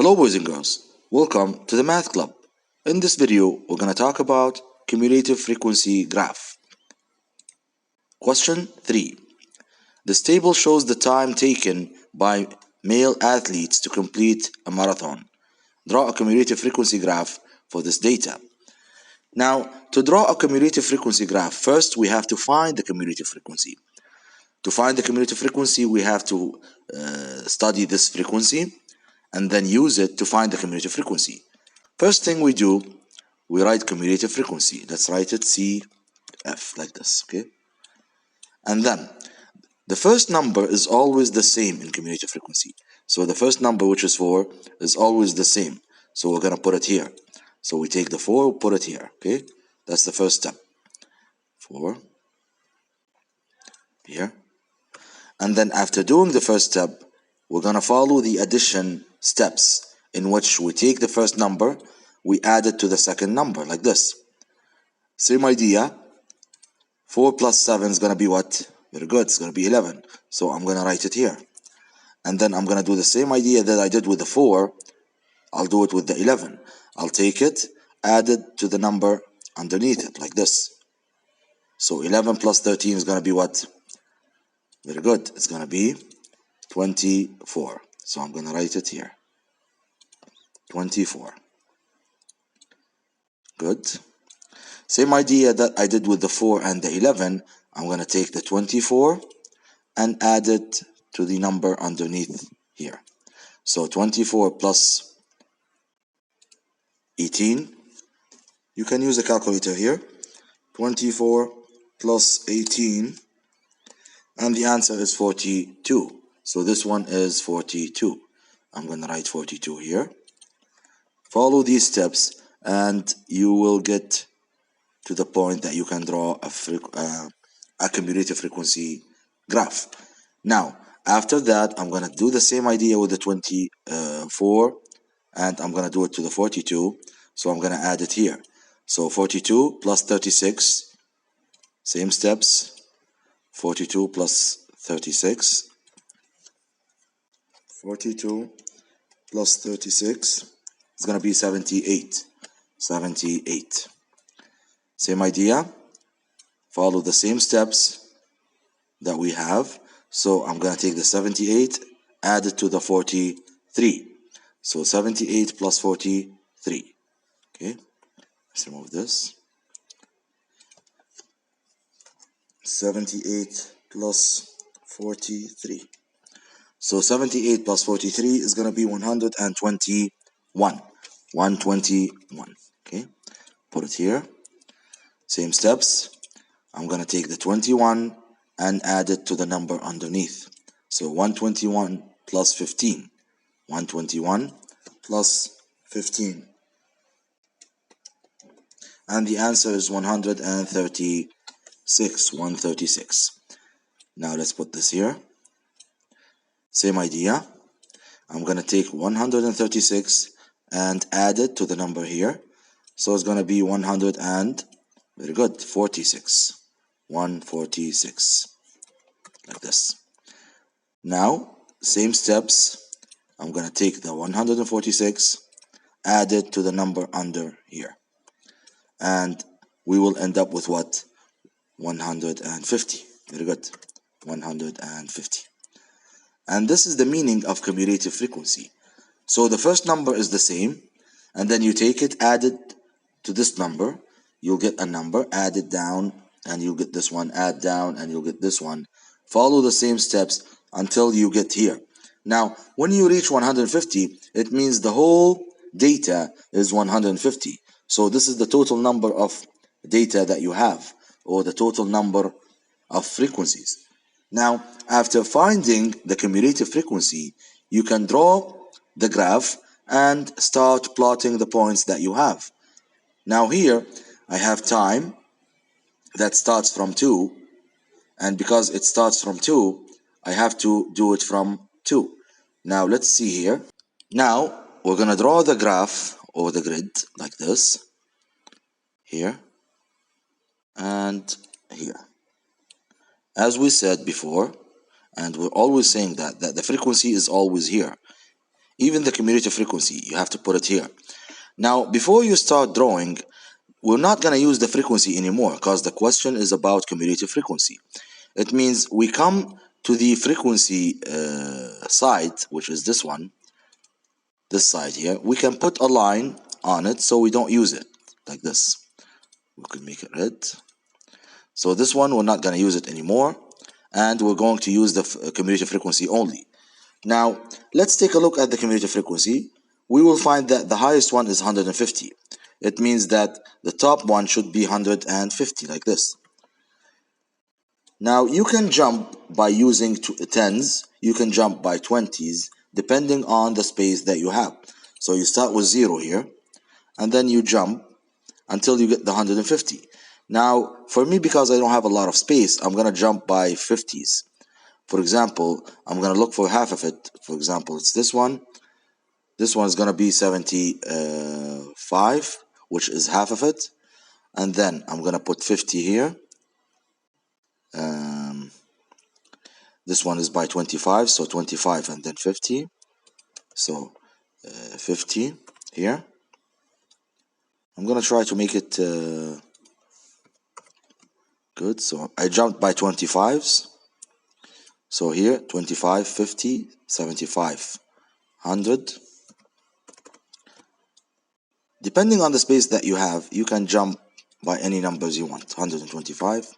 Hello boys and girls, welcome to the Math Club. In this video, we're going to talk about cumulative frequency graph. Question 3. This table shows the time taken by male athletes to complete a marathon. Draw a cumulative frequency graph for this data. Now, to draw a cumulative frequency graph, first we have to find the cumulative frequency. To find the cumulative frequency, we have to study this frequency and then use it to find the cumulative frequency. First thing we do, we write cumulative frequency. Let's write it CF like this, okay? And then the first number is always the same in cumulative frequency. So the first number, which is 4, is always the same. So we're going to put it here. So we take the 4, put it here, okay? That's the first step. 4 here. And then after doing the first step, we're going to follow the addition steps in which we take the first number, we add it to the second number like this. Same idea. 4 plus 7 is going to be what? Very good. It's going to be 11. So I'm going to write it here. And then I'm going to do the same idea that I did with the 4. I'll do it with the 11. I'll take it, add it to the number underneath it like this. So 11 plus 13 is going to be what? Very good. It's going to be 24. So I'm going to write it here. 24. Good. Same idea that I did with the 4 and the 11. I'm going to take the 24 and add it to the number underneath here. So 24 plus 18. You can use a calculator here. 24 plus 18. And the answer is 42. So this one is 42. I'm going to write 42 here. Follow these steps and you will get to the point that you can draw a cumulative frequency graph. Now, after that, I'm going to do the same idea with the 24 and I'm going to do it to the 42. So I'm going to add it here. So 42 plus 36, same steps. 42 plus 36. 42 plus 36 is going to be 78. 78. Same idea. Follow the same steps that we have. So I'm going to take the 78, add it to the 43. So 78 plus 43. Okay. Let's remove this. 78 plus 43. So 78 plus 43 is going to be 121. 121. Okay. Put it here. Same steps. I'm going to take the 21 and add it to the number underneath. So 121 plus 15. 121 plus 15. And the answer is 136. 136. Now let's put this here. Same idea. I'm going to take 136 and add it to the number here. So it's going to be 100 and, very good, 46. 146. Like this. Now, same steps. I'm going to take the 146, add it to the number under here. And we will end up with what? 150. Very good. 150. And this is the meaning of cumulative frequency. So the first number is the same, and then you take it, add it to this number, you'll get a number, add it down, and you'll get this one, add down, and you'll get this one. Follow the same steps until you get here. Now, when you reach 150, it means the whole data is 150. So this is the total number of data that you have, or the total number of frequencies. Now, after finding the cumulative frequency, you can draw the graph and start plotting the points that you have. Now here, I have time that starts from 2, and because it starts from 2, I have to do it from 2. Now, let's see here. Now, we're going to draw the graph or the grid like this, here, and here. As we said before, and we're always saying that the frequency is always here. even the cumulative frequency, you have to put it here. Now, before you start drawing, we're not going to use the frequency anymore because the question is about cumulative frequency. It means we come to the frequency side, which is this one, this side here. We can put a line on it so we don't use it, like this. We could make it red. So this one, we're not going to use it anymore, and we're going to use the cumulative frequency only. Now, let's take a look at the cumulative frequency. We will find that the highest one is 150. It means that the top one should be 150, like this. Now, you can jump by using tens, you can jump by 20s, depending on the space that you have. So you start with 0 here, and then you jump until you get the 150. Now, for me, because I don't have a lot of space, I'm going to jump by 50s. For example, I'm going to look for half of it. For example, it's this one. This one is going to be 75, which is half of it. And then I'm going to put 50 here. This one is by 25, so 25 and then 50. So 50 here. I'm going to try to make it good. So I jumped by 25s. So here, 25, 50, 75, 100. Depending on the space that you have, you can jump by any numbers you want. 125.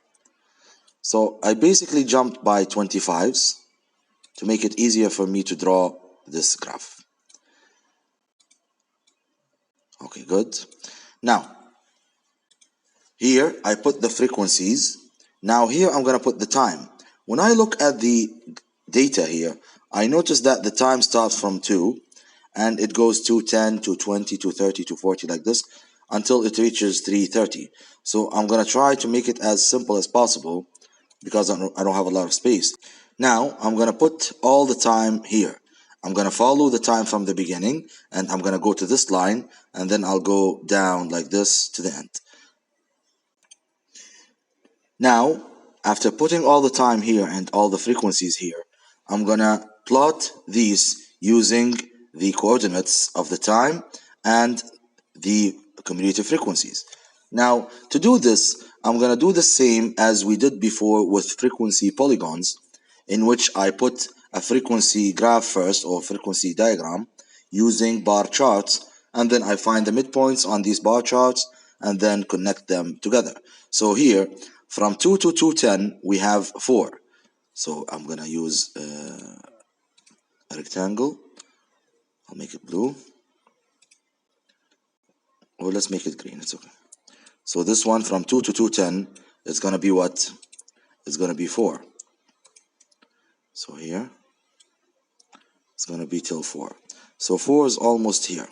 So I basically jumped by 25s to make it easier for me to draw this graph. Okay, good. Now, here I put the frequencies. Now here I'm going to put the time. When I look at the data here, I notice that the time starts from 2 and it goes to 10 to 20 to 30 to 40 like this until it reaches 330. So I'm going to try to make it as simple as possible because I don't have a lot of space. Now I'm going to put all the time here. I'm going to follow the time from the beginning and I'm going to go to this line and then I'll go down like this to the end. Now, after putting all the time here and all the frequencies here, I'm gonna plot these using the coordinates of the time and the cumulative frequencies. Now, to do this, I'm gonna do the same as we did before with frequency polygons, in which I put a frequency graph first, or frequency diagram, using bar charts, and then I find the midpoints on these bar charts and then connect them together. So here, from 2 to 210, we have 4. So I'm going to use a rectangle. I'll make it blue. Or let's make it green. It's okay. So this one from 2 to 210 is going to be what? It's going to be 4. So here, it's going to be till 4. So 4 is almost here.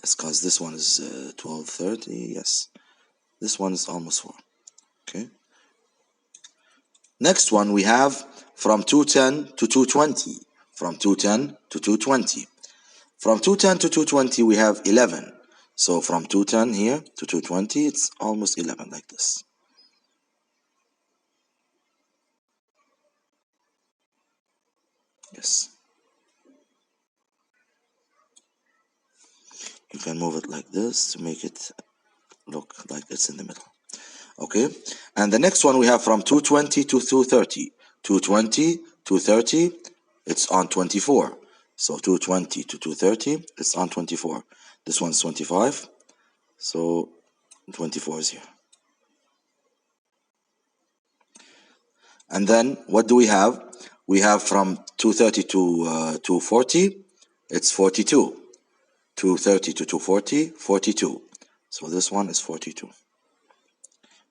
It's because this one is 1230. Yes. This one is almost 4. Okay. Next one we have from 210 to 220. From 210 to 220. From 210 to 220 we have 11. So from 210 here to 220 it's almost 11 like this. Yes. You can move it like this to make it look like it's in the middle. Okay. And the next one we have from 220 to 230. 220, 230, it's on 24. So 220 to 230, it's on 24. This one's 25. So 24 is here. And then what do we have? We have from 230 to 240, it's 42. 230 to 240, 42. So this one is 42.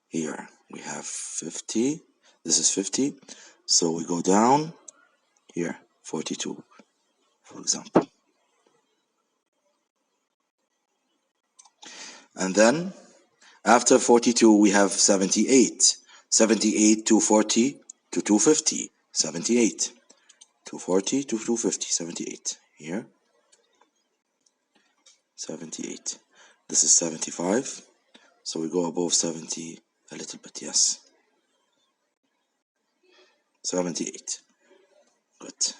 Here we have 50. This is 50. So we go down here, 42, for example. And then after 42, we have 78. 78 to 40 to 250. 78. 240 to 250. 78. Here. 78. This is 75. So we go above 70 a little bit. Yes. 78. Good.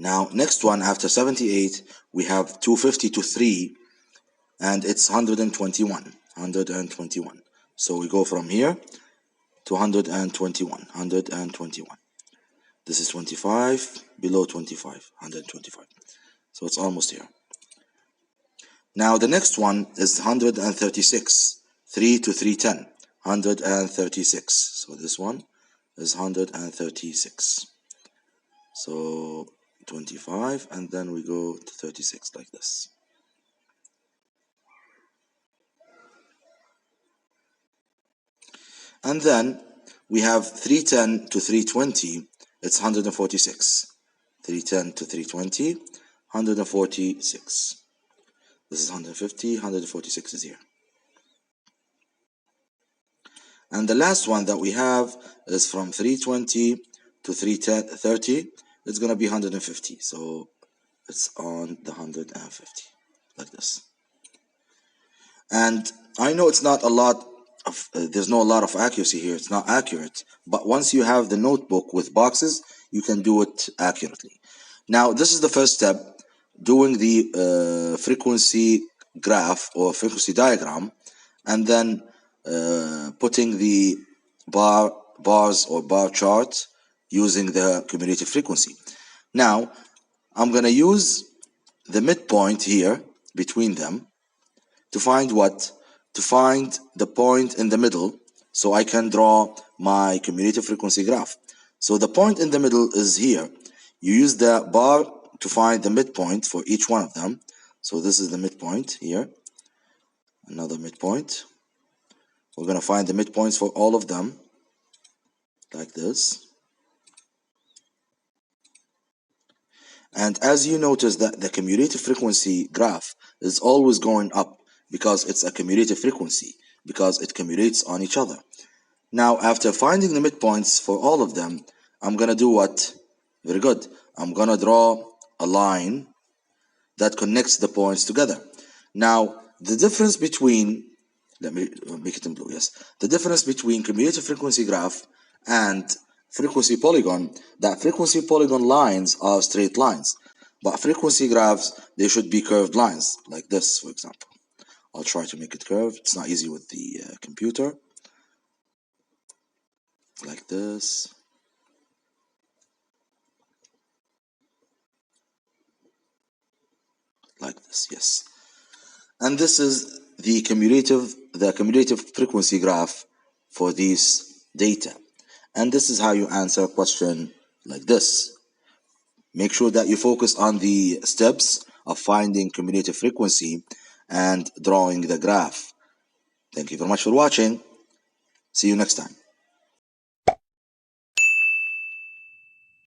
Now next one, after 78 we have 250 to 3, and it's 121. So we go from here to 121. This is 25, below 25, 125. So it's almost here. Now the next one is 136, 3 to 310, 136. So this one is 136. So 25, and then we go to 36 like this. And then we have 310 to 320, it's 146. 310 to 320, 146. This is 150, 146 is here. And the last one that we have is from 320 to 330, it's going to be 150. So it's on the 150, like this. And I know it's not a lot of, there's not a lot of accuracy here, it's not accurate, but once you have the notebook with boxes, you can do it accurately. Now this is the first step, doing the frequency graph or frequency diagram, and then putting the bars or bar chart using the cumulative frequency. Now I'm gonna use the midpoint here between them to find what? To find the point in the middle, so I can draw my cumulative frequency graph. So the point in the middle is here. You use the bar to find the midpoint for each one of them. So this is the midpoint here, another midpoint. We're going to find the midpoints for all of them, like this. And as you notice that the cumulative frequency graph is always going up, because it's a cumulative frequency, because it cumulates on each other. Now after finding the midpoints for all of them, I'm gonna do what? Very good. I'm gonna draw a line that connects the points together. Now the difference between, let me make it in blue, yes. The difference between cumulative frequency graph and frequency polygon, that frequency polygon lines are straight lines, but frequency graphs, they should be curved lines, like this, for example. I'll try to make it curved. It's not easy with the computer. Like this. Like this, yes. And this is the cumulative frequency graph for these data. And this is how you answer a question like this. Make sure that you focus on the steps of finding cumulative frequency and drawing the graph. Thank you very much for watching. See you next time.